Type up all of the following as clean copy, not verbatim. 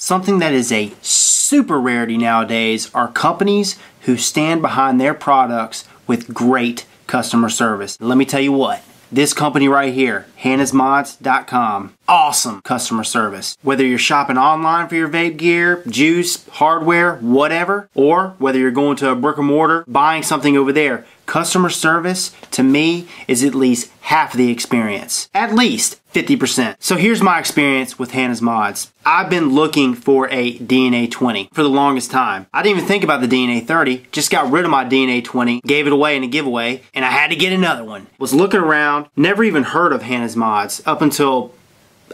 Something that is a super rarity nowadays are companies who stand behind their products with great customer service. Let me tell you what, this company right here, hanasmodz.com, awesome customer service. Whether you're shopping online for your vape gear, juice, hardware, whatever, or whether you're going to a brick and mortar, buying something over there, customer service to me is at least half the experience. At least 50%. So here's my experience with Hana Modz. I've been looking for a DNA 20 for the longest time. I didn't even think about the DNA 30, just got rid of my DNA 20, gave it away in a giveaway, and I had to get another one. Was looking around, never even heard of Hana Modz up until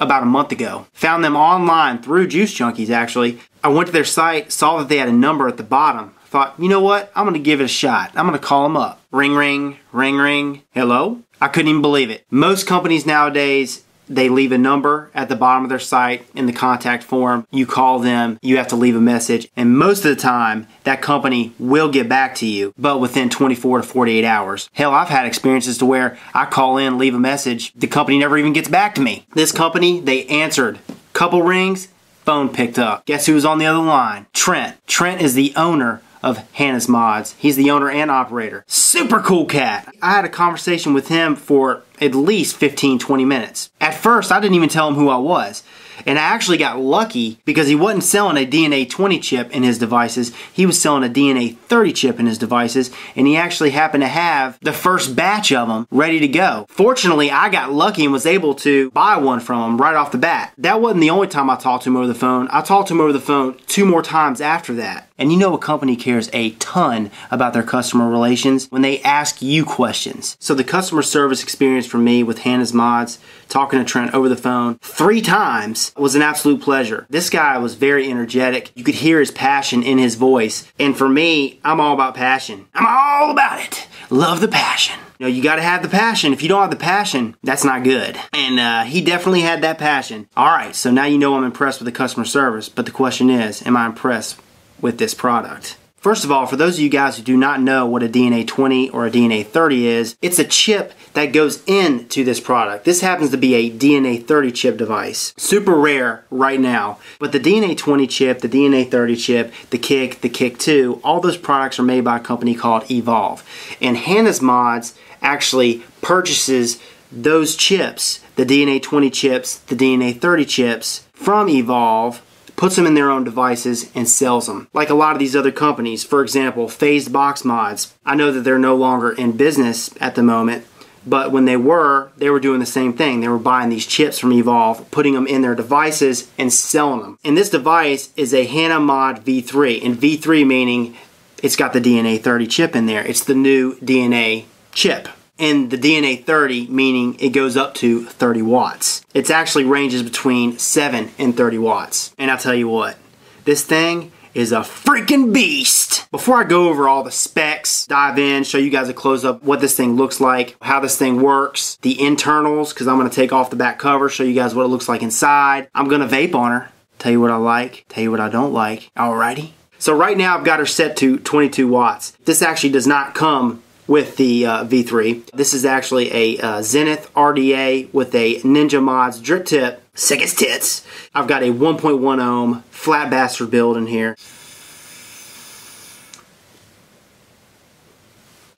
about a month ago. Found them online through Juice Junkies actually. I went to their site, saw that they had a number at the bottom. Thought, you know what, I'm gonna give it a shot. I'm gonna call them up. Ring, ring, ring, ring. Hello? I couldn't even believe it. Most companies nowadays, they leave a number at the bottom of their site in the contact form. You call them, you have to leave a message, and most of the time, that company will get back to you, but within 24 to 48 hours. Hell, I've had experiences to where I call in, leave a message, the company never even gets back to me. This company, they answered. Couple rings, phone picked up. Guess who was on the other line? Trent. Trent is the owner of Hana Modz. He's the owner and operator. Super cool cat. I had a conversation with him for at least 15-20 minutes. At first, I didn't even tell him who I was. And I actually got lucky because he wasn't selling a DNA 20 chip in his devices. He was selling a DNA 30 chip in his devices, and he actually happened to have the first batch of them ready to go. Fortunately, I got lucky and was able to buy one from him right off the bat. That wasn't the only time I talked to him over the phone. I talked to him over the phone 2 more times after that. And you know a company cares a ton about their customer relations when they ask you questions. So the customer service experience for me with Hana Modz, talking to Trent over the phone 3 times was an absolute pleasure. This guy was very energetic. You could hear his passion in his voice. And for me, I'm all about passion. I'm all about it. Love the passion. You know, you gotta have the passion. If you don't have the passion, that's not good. And he definitely had that passion. Alright, so now you know I'm impressed with the customer service, but the question is, am I impressed with this product? First of all, for those of you guys who do not know what a DNA 20 or a DNA 30 is, it's a chip that goes into this product. This happens to be a DNA 30 chip device. Super rare right now. But the DNA 20 chip, the DNA 30 chip, the Kick 2, all those products are made by a company called Evolve. And Hana Modz actually purchases those chips, the DNA 20 chips, the DNA 30 chips, from Evolve, puts them in their own devices, and sells them. Like a lot of these other companies, for example, Phased Box Mods. I know that they're no longer in business at the moment, but when they were doing the same thing. They were buying these chips from Evolve, putting them in their devices, and selling them. And this device is a Hana Modz V3, and V3 meaning it's got the DNA 30 chip in there. It's the new DNA chip. And the DNA 30 meaning it goes up to 30 watts. It actually ranges between 7 and 30 watts. And I'll tell you what, this thing is a freaking beast. Before I go over all the specs, dive in, show you guys a close-up what this thing looks like, how this thing works, the internals, because I'm going to take off the back cover, show you guys what it looks like inside. I'm going to vape on her, tell you what I like, tell you what I don't like. Alrighty. So right now I've got her set to 22 watts. This actually does not come with the V3. This is actually a Zenith RDA with a Ninja Modz drip tip. Sick as tits. I've got a 1.1 ohm flat bastard build in here.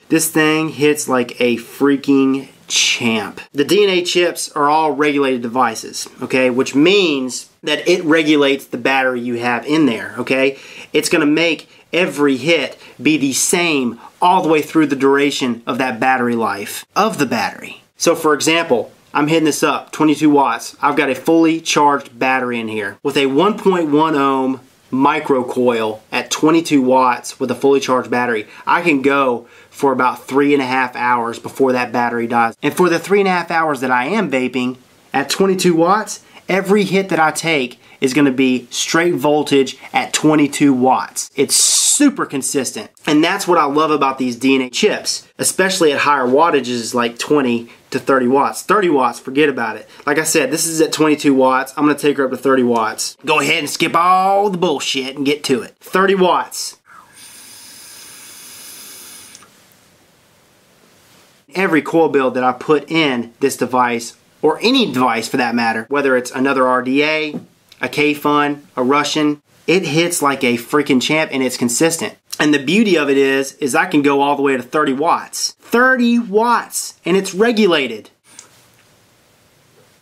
This thing hits like a freaking champ. The DNA chips are all regulated devices, okay, which means that it regulates the battery you have in there, okay? It's gonna make every hit be the same all the way through the duration of that battery life of the battery. So for example, I'm hitting this up, 22 watts. I've got a fully charged battery in here with a 1.1 ohm micro coil at 22 watts with a fully charged battery. I can go for about 3.5 hours before that battery dies. And for the 3.5 hours that I am vaping at 22 watts, every hit that I take is going to be straight voltage at 22 watts. It's super consistent. And that's what I love about these DNA chips, especially at higher wattages like 20 to 30 watts. 30 watts, forget about it. Like I said, this is at 22 watts. I'm going to take her up to 30 watts. Go ahead and skip all the bullshit and get to it. 30 watts. Every coil build that I put in this device, or any device for that matter, whether it's another RDA, a K-Fun, a Russian. It hits like a freaking champ and it's consistent. And the beauty of it is I can go all the way to 30 watts. 30 watts! And it's regulated.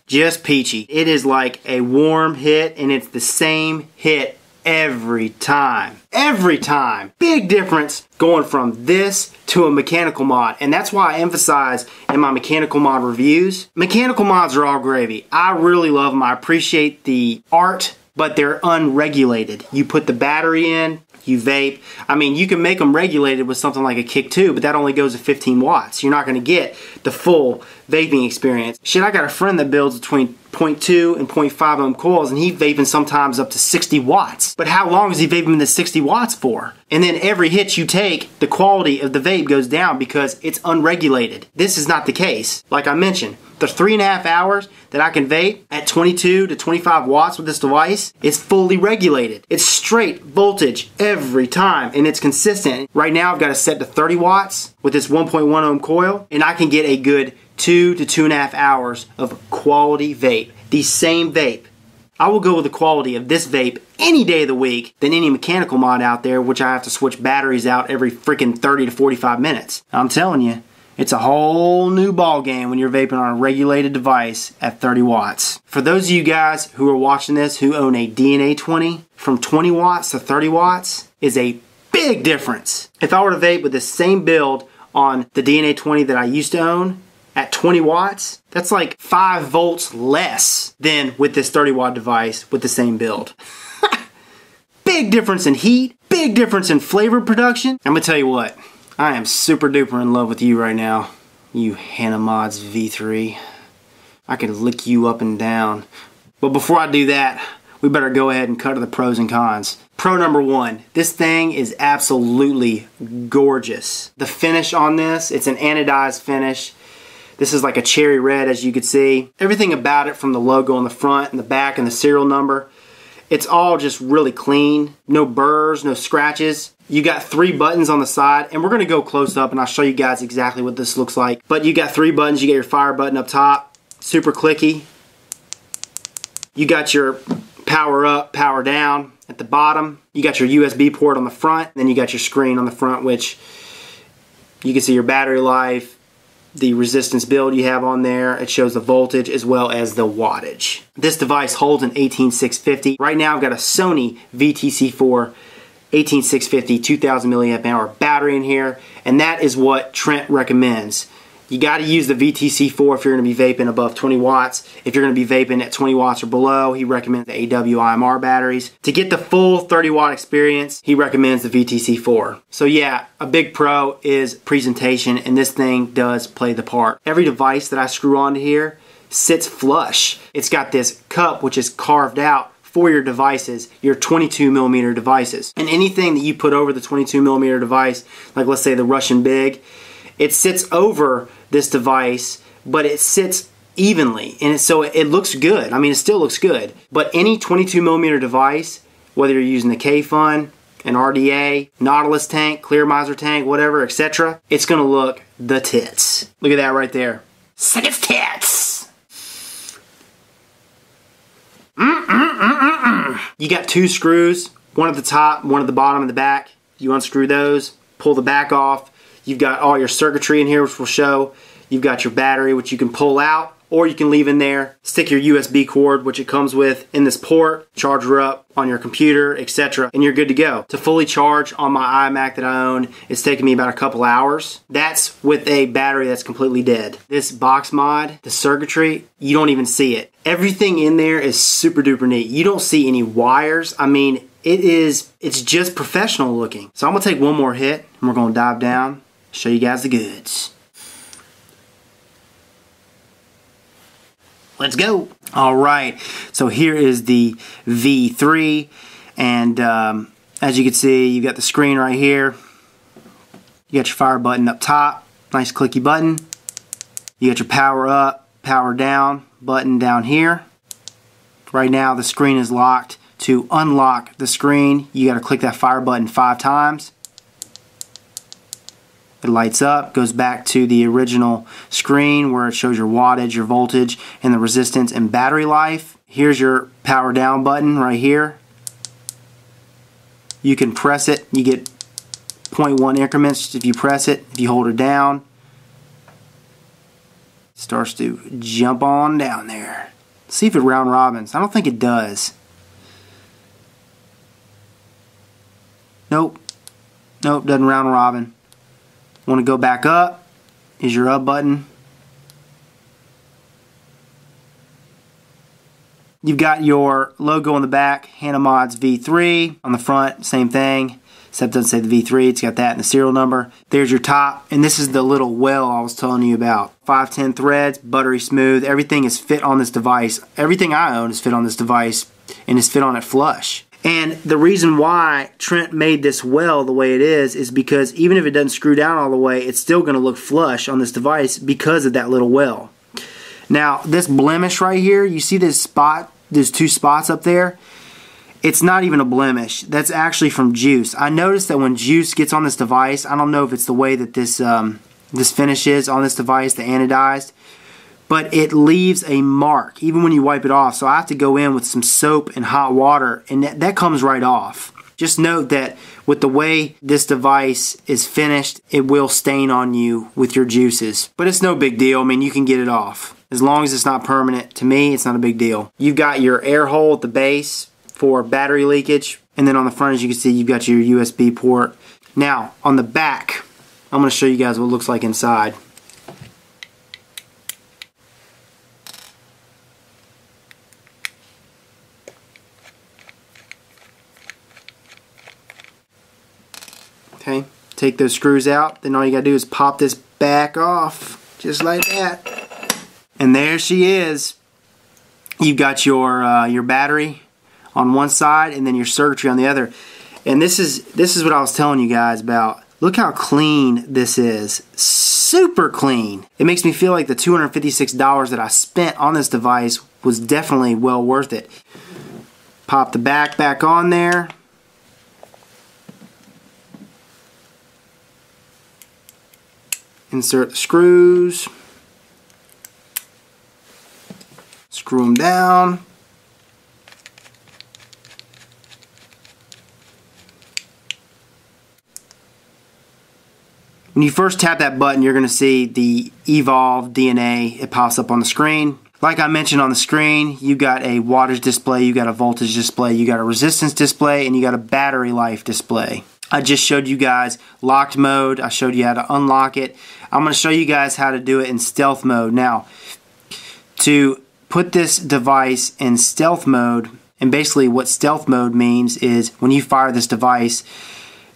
Just peachy. It is like a warm hit and it's the same hit every time. Every time. Big difference going from this to a mechanical mod. And that's why I emphasize in my mechanical mod reviews, mechanical mods are all gravy. I really love them. I appreciate the art, but they're unregulated. You put the battery in, you vape. I mean, you can make them regulated with something like a Kick 2, but that only goes to 15 watts. You're not going to get the full vaping experience. Shit, I got a friend that builds between 0.2 and 0.5 ohm coils, and he vaping sometimes up to 60 watts. But how long is he vaping the 60 watts for? And then every hit you take, the quality of the vape goes down because it's unregulated. This is not the case. Like I mentioned, the 3.5 hours that I can vape at 22 to 25 watts with this device, it's fully regulated. It's straight voltage every time, and it's consistent. Right now I've got it set to 30 watts with this 1.1 ohm coil, and I can get a good 2 to 2.5 hours of quality vape. The same vape. I will go with the quality of this vape any day of the week than any mechanical mod out there, which I have to switch batteries out every freaking 30 to 45 minutes. I'm telling you, it's a whole new ball game when you're vaping on a regulated device at 30 watts. For those of you guys who are watching this who own a DNA 20, from 20 watts to 30 watts is a big difference. If I were to vape with the same build on the DNA 20 that I used to own at 20 watts, that's like 5 volts less than with this 30 watt device with the same build. Big difference in heat, big difference in flavor production. I'm gonna tell you what, I am super duper in love with you right now, you Hana Modz V3. I can lick you up and down. But before I do that, we better go ahead and cut to the pros and cons. Pro number 1, this thing is absolutely gorgeous. The finish on this, it's an anodized finish. This is like a cherry red, as you can see. Everything about it, from the logo on the front and the back and the serial number, it's all just really clean. No burrs, no scratches. You got 3 buttons on the side, and we're going to go close up and I'll show you guys exactly what this looks like. But you got 3 buttons. You got your fire button up top, super clicky. You got your power up, power down at the bottom. You got your USB port on the front, then you got your screen on the front, which you can see your battery life, the resistance build you have on there. It shows the voltage as well as the wattage. This device holds an 18650. Right now I've got a Sony VTC4 18650 2000 milliamp hour battery in here, and that is what Trent recommends. You got to use the VTC4 if you're going to be vaping above 20 watts. If you're going to be vaping at 20 watts or below, he recommends the AWIMR batteries. To get the full 30 watt experience, he recommends the VTC4. So yeah, a big pro is presentation, and this thing does play the part. Every device that I screw onto here sits flush. It's got this cup which is carved out for your devices, your 22 millimeter devices. And anything that you put over the 22 millimeter device, like let's say the Russian Big, it sits over this device, but it sits evenly, and so it looks good. I mean, it still looks good. But any 22 millimeter device, whether you're using the K-Fun, an RDA, Nautilus tank, Clear Miser tank, whatever, etc., it's gonna look the tits. Look at that right there. Suck its tits! You got 2 screws, one at the top, one at the bottom and the back. You unscrew those, pull the back off. You've got all your circuitry in here, which will show. You've got your battery, which you can pull out, or you can leave in there. Stick your USB cord, which it comes with, in this port. Charger up on your computer, etc., and you're good to go. To fully charge on my iMac that I own, it's taking me about a couple hours. That's with a battery that's completely dead. This box mod, the circuitry, you don't even see it. Everything in there is super duper neat. You don't see any wires. I mean, it's just professional looking. So I'm gonna take one more hit, and we're gonna dive down, show you guys the goods. Let's go. All right, so here is the V3, and as you can see, you got the screen right here. You got your fire button up top, nice clicky button. You got your power up, power down button down here. Right now the screen is locked. To unlock the screen, you got to click that fire button 5 times. It lights up, goes back to the original screen where it shows your wattage, your voltage, and the resistance and battery life. here's your power down button right here. You can press it. You get 0.1 increments if you press it. If you hold it down, it starts to jump on down there. See if it round robins. I don't think it does. Nope. Nope, doesn't round robin. Want to go back up? Is your up button. You've got your logo on the back, Hana Modz V3. On the front, same thing, except it doesn't say the V3. It's got that and the serial number. There's your top, and this is the little well I was telling you about. 510 threads, buttery smooth. Everything is fit on this device. Everything I own is fit on this device, and is fit on it flush. And the reason why Trent made this well the way it is because even if it doesn't screw down all the way, it's still going to look flush on this device because of that little well. Now, this blemish right here, you see this spot? There's two spots up there. It's not even a blemish. That's actually from juice. I noticed that when juice gets on this device, I don't know if it's the way that this this finish is on this device, the anodized, but it leaves a mark even when you wipe it off. So I have to go in with some soap and hot water, and that comes right off. Just note that with the way this device is finished, it will stain on you with your juices. But it's no big deal. I mean, you can get it off. As long as it's not permanent, to me, it's not a big deal. You've got your air hole at the base for battery leakage. And then on the front, as you can see, you've got your USB port. Now, on the back, I'm going to show you guys what it looks like inside. Okay, take those screws out. Then all you got to do is pop this back off, just like that. And there she is. You've got your battery on one side and then your circuitry on the other. And this is what I was telling you guys about. Look how clean this is. Super clean. It makes me feel like the $256 that I spent on this device was definitely well worth it. Pop the back on there. Insert the screws. Screw them down. When you first tap that button, you're going to see the Evolve DNA. It pops up on the screen. Like I mentioned on the screen, you got a wattage display, you got a voltage display, you got a resistance display, and you got a battery life display. I just showed you guys locked mode. I showed you how to unlock it. I'm going to show you guys how to do it in stealth mode. Now, to put this device in stealth mode, and basically what stealth mode means is when you fire this device,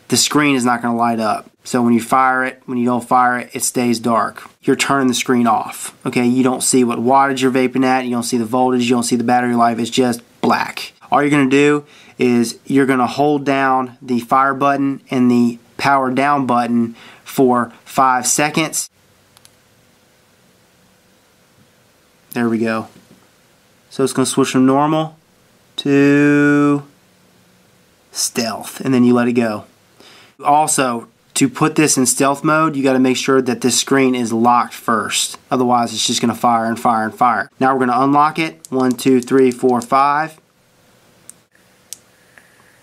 the screen is not going to light up. So when you fire it, when you don't fire it, it stays dark. You're turning the screen off. Okay, you don't see what wattage you're vaping at, you don't see the voltage, you don't see the battery life, it's just black. All you're going to do is you're going to hold down the fire button and the power down button for 5 seconds. There we go. So it's going to switch from normal to stealth, and then you let it go. Also, to put this in stealth mode, you got to make sure that this screen is locked first. Otherwise, it's just going to fire and fire and fire. Now we're going to unlock it. 1, 2, 3, 4, 5.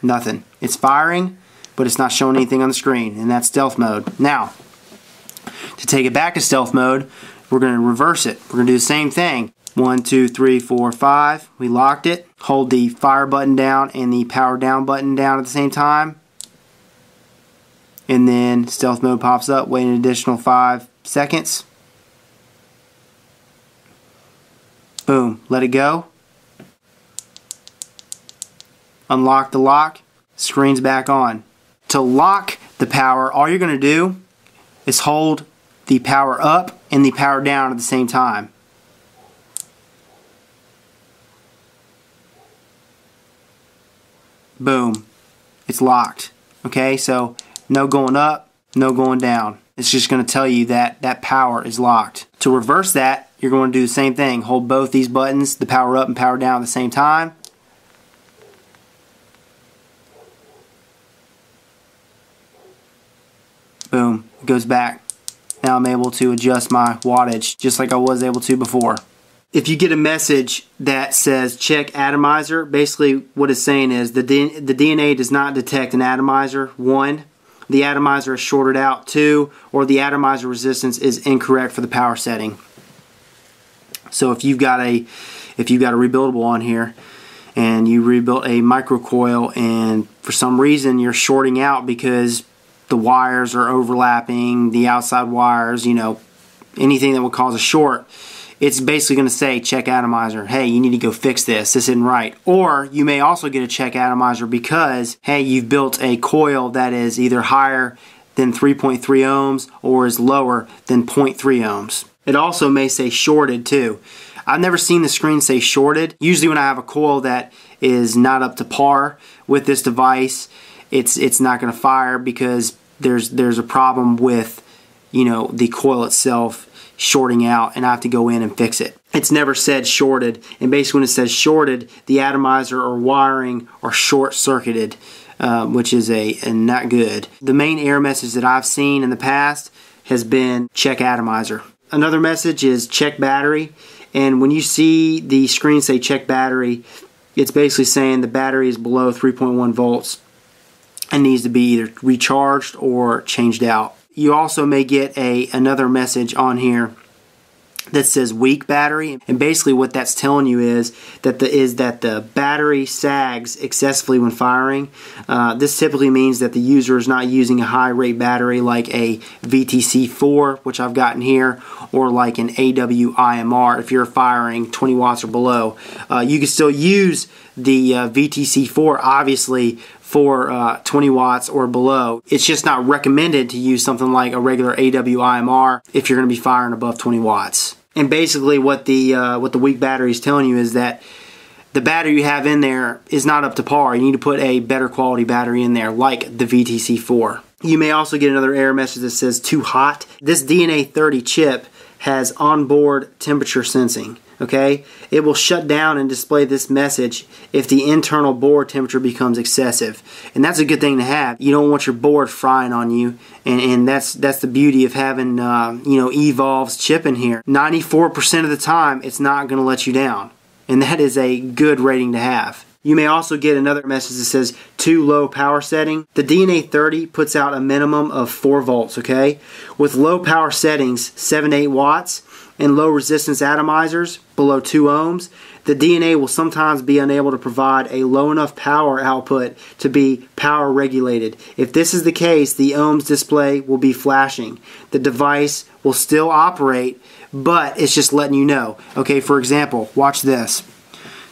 Nothing. It's firing, but it's not showing anything on the screen, and that's stealth mode. Now, to take it back to stealth mode, we're going to reverse it. We're going to do the same thing. 1, 2, 3, 4, 5. We locked it. Hold the fire button down and the power down button down at the same time. And then stealth mode pops up. Wait an additional 5 seconds. Boom. Let it go. Unlock the lock. Screen's back on. To lock the power, all you're going to do is hold the power up and the power down at the same time. Boom. It's locked. Okay, so no going up, no going down. It's just going to tell you that that power is locked. To reverse that, you're going to do the same thing. Hold both these buttons, the power up and power down at the same time. Boom. It goes back. Now I'm able to adjust my wattage just like I was able to before. if you get a message that says check atomizer, basically what it's saying is the DNA does not detect an atomizer, 1, the atomizer is shorted out, 2, or the atomizer resistance is incorrect for the power setting. So if you've got a rebuildable on here and you rebuilt a microcoil and for some reason you're shorting out because the wires are overlapping, the outside wires, you know, anything that would cause a short, it's basically going to say check atomizer. Hey, you need to go fix this. This isn't right. Or you may also get a check atomizer because, hey, you've built a coil that is either higher than 3.3 ohms or is lower than 0.3 ohms. It also may say shorted too. I've never seen the screen say shorted. Usually when I have a coil that is not up to par with this device, it's not going to fire because there's a problem with, you know, the coil itself shorting out, and I have to go in and fix it. It's never said shorted, and basically when it says shorted, the atomizer or wiring are short-circuited, which is not good. The main error message that I've seen in the past has been check atomizer. Another message is check battery, and when you see the screen say check battery, it's basically saying the battery is below 3.1 volts and needs to be either recharged or changed out. You also may get another message on here that says weak battery, and basically what that's telling you is that the battery sags excessively when firing. This typically means that the user is not using a high rate battery like a VTC4, which I've gotten here, or like an AWIMR if you're firing 20 watts or below. You can still use the VTC4 obviously for 20 watts or below. It's just not recommended to use something like a regular AWIMR if you're going to be firing above 20 watts. And basically what the weak battery is telling you is that the battery you have in there is not up to par. You need to put a better quality battery in there like the VTC4. You may also get another error message that says too hot. This DNA 30 chip has onboard temperature sensing. Okay, it will shut down and display this message if the internal board temperature becomes excessive, and that's a good thing to have. You don't want your board frying on you, and that's the beauty of having Evolve's chip in here. 94% of the time, it's not going to let you down, and that is a good rating to have. You may also get another message that says too low power setting. The DNA 30 puts out a minimum of 4 volts. Okay, with low power settings, 7 to 8 watts. And low resistance atomizers below 2 ohms, the DNA will sometimes be unable to provide a low enough power output to be power regulated. If this is the case, the ohms display will be flashing. The device will still operate, but it's just letting you know. Okay, for example, watch this.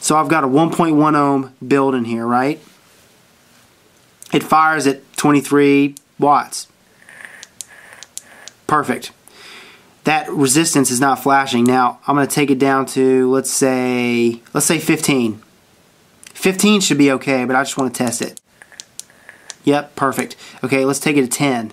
So I've got a 1.1 ohm build in here, right? It fires at 23 watts. Perfect. That resistance is not flashing. Now I'm going to take it down to let's say 15. 15 should be okay, but I just want to test it. Yep, perfect. Okay, let's take it to 10.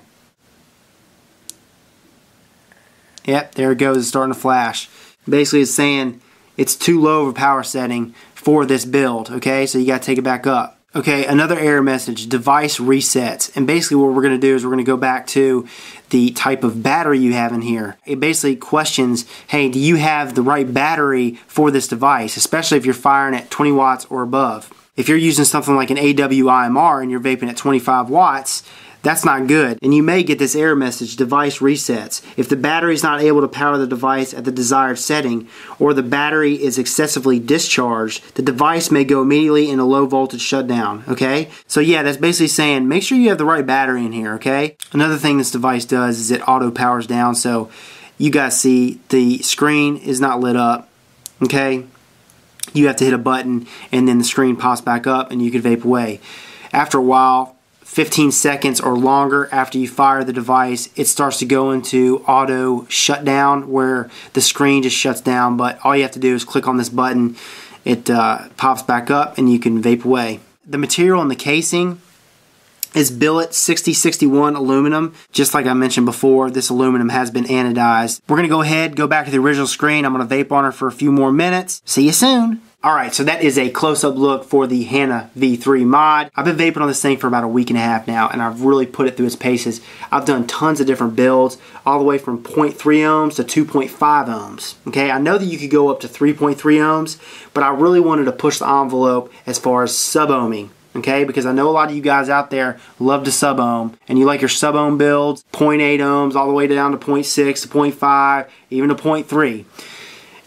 Yep, there it goes. It's starting to flash. Basically, it's saying it's too low of a power setting for this build. Okay, so you got to take it back up. Okay, another error message, device resets. And basically what we're going to do is we're going to go back to the type of battery you have in here. It basically questions, hey, do you have the right battery for this device, especially if you're firing at 20 watts or above. If you're using something like an AWIMR and you're vaping at 25 watts, that's not good. And you may get this error message, device resets. If the battery is not able to power the device at the desired setting, or the battery is excessively discharged, the device may go immediately in a low voltage shutdown, okay? So yeah, that's basically saying make sure you have the right battery in here, okay? Another thing this device does is it auto powers down, so you guys see the screen is not lit up, okay? You have to hit a button and then the screen pops back up and you can vape away. After a while, 15 seconds or longer after you fire the device, it starts to go into auto shutdown where the screen just shuts down, but all you have to do is click on this button, it pops back up and you can vape away. The material in the casing is billet 6061 aluminum. Just like I mentioned before, this aluminum has been anodized. We're going to go ahead, go back to the original screen. I'm going to vape on her for a few more minutes. See you soon. Alright, so that is a close-up look for the Hana V3 mod. I've been vaping on this thing for about a week and a half now, and I've really put it through its paces. I've done tons of different builds, all the way from 0.3 ohms to 2.5 ohms. Okay, I know that you could go up to 3.3 ohms, but I really wanted to push the envelope as far as sub-ohming. Okay, because I know a lot of you guys out there love to sub-ohm, and you like your sub-ohm builds, 0.8 ohms all the way down to 0.6 to 0.5, even to 0.3.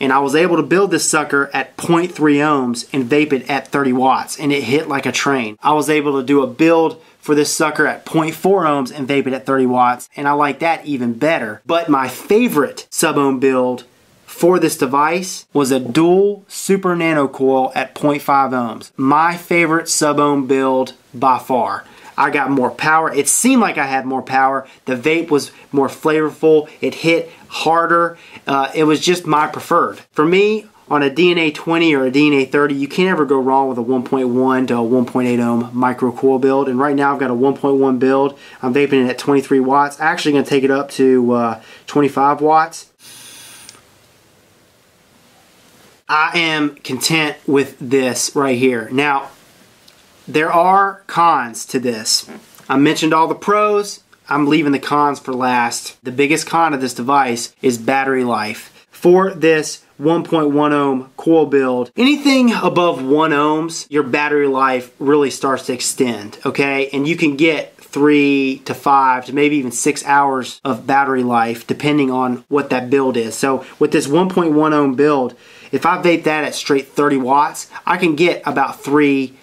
And I was able to build this sucker at 0.3 ohms and vape it at 30 watts, and it hit like a train. I was able to do a build for this sucker at 0.4 ohms and vape it at 30 watts, and I like that even better. But my favorite sub-ohm build for this device was a dual super nano coil at 0.5 ohms. My favorite sub-ohm build by far. I got more power. It seemed like I had more power. The vape was more flavorful. It hit harder. It was just my preferred. For me, on a DNA 20 or a DNA 30, you can't ever go wrong with a 1.1 to a 1.8 ohm micro coil build. And right now I've got a 1.1 build. I'm vaping it at 23 watts. Actually going to take it up to 25 watts. I am content with this right here. Now, there are cons to this. I mentioned all the pros. I'm leaving the cons for last. The biggest con of this device is battery life. For this 1.1 ohm coil build, anything above 1 ohms, your battery life really starts to extend, okay? And you can get 3 to 5 to maybe even 6 hours of battery life depending on what that build is. So with this 1.1 ohm build, if I vape that at straight 30 watts, I can get about 3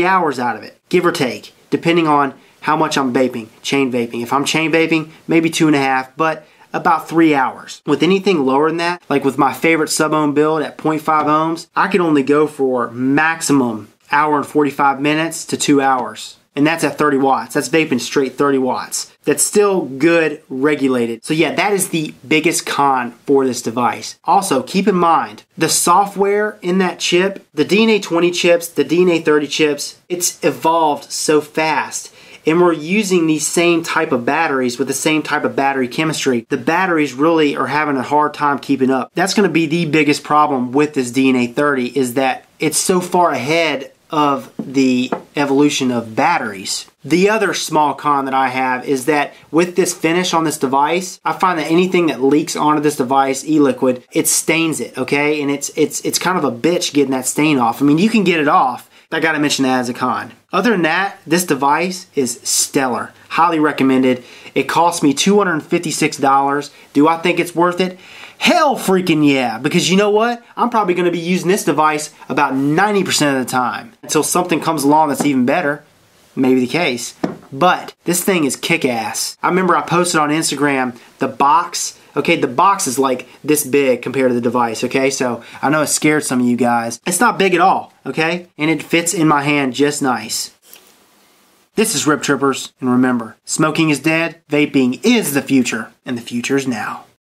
hours out of it, give or take, depending on how much I'm vaping, chain vaping. If I'm chain vaping, maybe 2.5, but about 3 hours. With anything lower than that, like with my favorite sub-ohm build at 0.5 ohms, I can only go for maximum hour and 45 minutes to 2 hours. And that's at 30 watts. That's vaping straight 30 watts. That's still good regulated. So yeah, that is the biggest con for this device. Also, keep in mind, the software in that chip, the DNA 20 chips, the DNA 30 chips, it's evolved so fast. And we're using these same type of batteries with the same type of battery chemistry. The batteries really are having a hard time keeping up. That's going to be the biggest problem with this DNA 30, is that it's so far ahead of the evolution of batteries. The other small con that I have is that with this finish on this device, I find that anything that leaks onto this device, e-liquid, it stains it, okay? And it's kind of a bitch getting that stain off. I mean, you can get it off. I gotta mention that as a con. Other than that, this device is stellar. Highly recommended. It cost me $256. Do I think it's worth it? Hell freaking yeah, because you know what? I'm probably going to be using this device about 90% of the time until something comes along that's even better. Maybe the case. But this thing is kick-ass. I remember I posted on Instagram the box. Okay, the box is like this big compared to the device, okay? So I know it scared some of you guys. It's not big at all, okay? And it fits in my hand just nice. This is Rip Trippers, and remember, smoking is dead, vaping is the future, and the future is now.